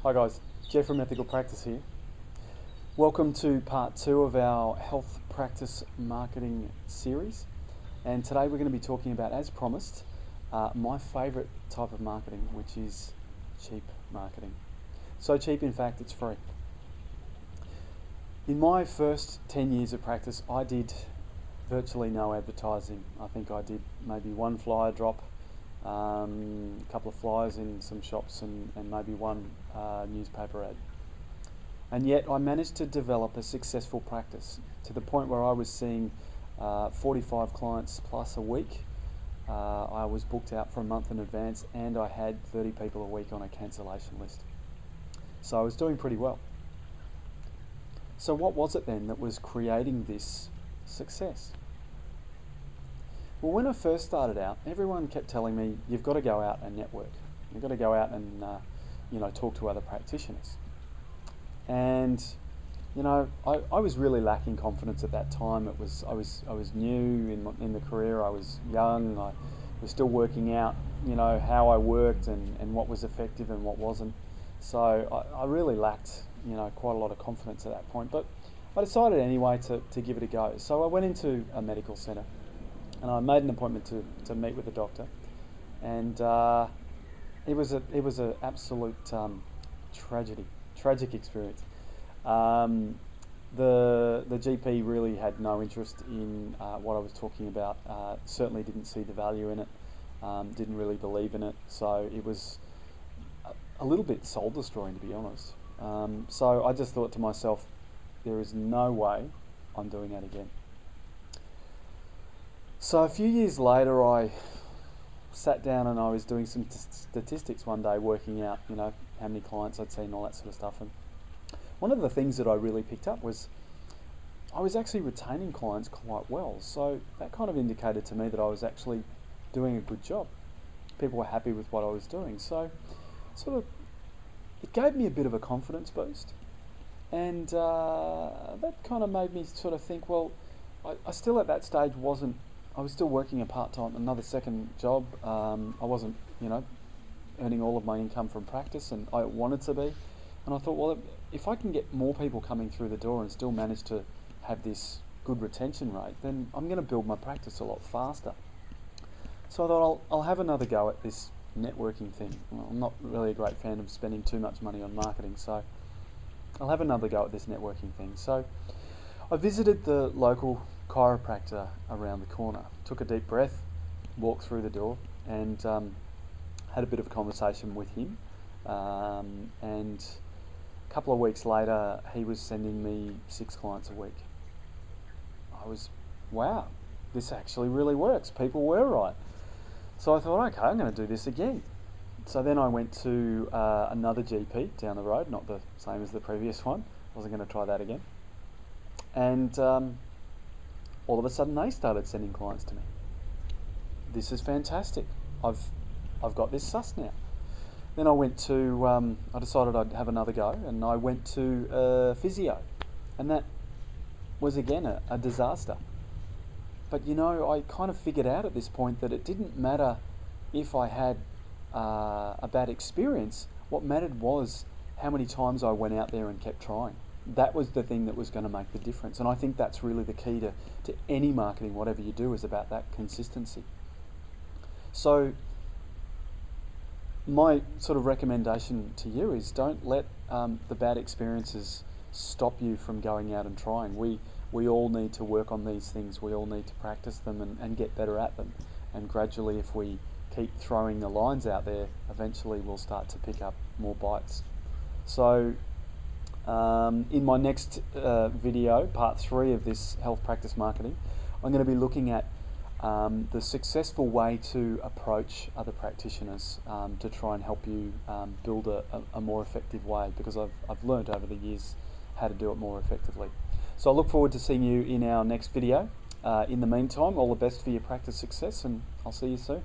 Hi guys, Jeff from Ethical Practice here. Welcome to part 2 of our health practice marketing series, and today we're going to be talking about, as promised, my favourite type of marketing, which is cheap marketing. So cheap, in fact, it's free. In my first 10 years of practice, I did virtually no advertising. I think I did maybe one flyer drop, a couple of flyers in some shops, and maybe one newspaper ad. And yet I managed to develop a successful practice to the point where I was seeing 45 clients plus a week. I was booked out for a month in advance, and I had 30 people a week on a cancellation list. So I was doing pretty well. So what was it then that was creating this success? Well, when I first started out, everyone kept telling me, you've got to go out and network. You've got to go out and talk to other practitioners. And I was really lacking confidence at that time. I was new in the career. I was young. I was still working out how I worked and what was effective and what wasn't. So I really lacked quite a lot of confidence at that point. But I decided anyway to give it a go. So I went into a medical centre and I made an appointment to meet with the doctor, and it was an absolute tragic experience. The GP really had no interest in what I was talking about. Certainly didn't see the value in it. Didn't really believe in it. So it was a little bit soul destroying, to be honest. So I just thought to myself, there is no way I'm doing that again. So a few years later, I sat down and I was doing some statistics one day, working out how many clients I'd seen, all that sort of stuff. And one of the things that I really picked up was I was actually retaining clients quite well. So that kind of indicated to me that I was actually doing a good job. People were happy with what I was doing. So it gave me a bit of a confidence boost. And that kind of made me sort of think, well, I still at that stage I was still working a part-time, another second job. I wasn't, earning all of my income from practice, and I wanted to be. And I thought, well, if I can get more people coming through the door and still manage to have this good retention rate, then I'm going to build my practice a lot faster. So I thought I'll have another go at this networking thing. Well, I'm not really a great fan of spending too much money on marketing, so I'll have another go at this networking thing. So I visited the local chiropractor around the corner, took a deep breath, walked through the door, and had a bit of a conversation with him. And a couple of weeks later, he was sending me 6 clients a week. I was, wow, this actually really works. People were right. So I thought, okay, I'm going to do this again. So then I went to another GP down the road, not the same as the previous one. I wasn't going to try that again. And all of a sudden they started sending clients to me. This is fantastic. I've got this sussed now. Then I went to, I decided I'd have another go, and I went to physio, and that was again a disaster. But I kind of figured out at this point that it didn't matter if I had a bad experience. What mattered was how many times I went out there and kept trying. That was the thing that was going to make the difference. And I think that's really the key to any marketing, whatever you do, is about that consistency. So my sort of recommendation to you is don't let the bad experiences stop you from going out and trying. We all need to work on these things. We all need to practice them and get better at them. And gradually, if we keep throwing the lines out there, eventually we'll start to pick up more bites. So in my next video, part 3 of this health practice marketing, I'm going to be looking at the successful way to approach other practitioners to try and help you build a more effective way, because I've learned over the years how to do it more effectively. So I look forward to seeing you in our next video. In the meantime, all the best for your practice success, and I'll see you soon.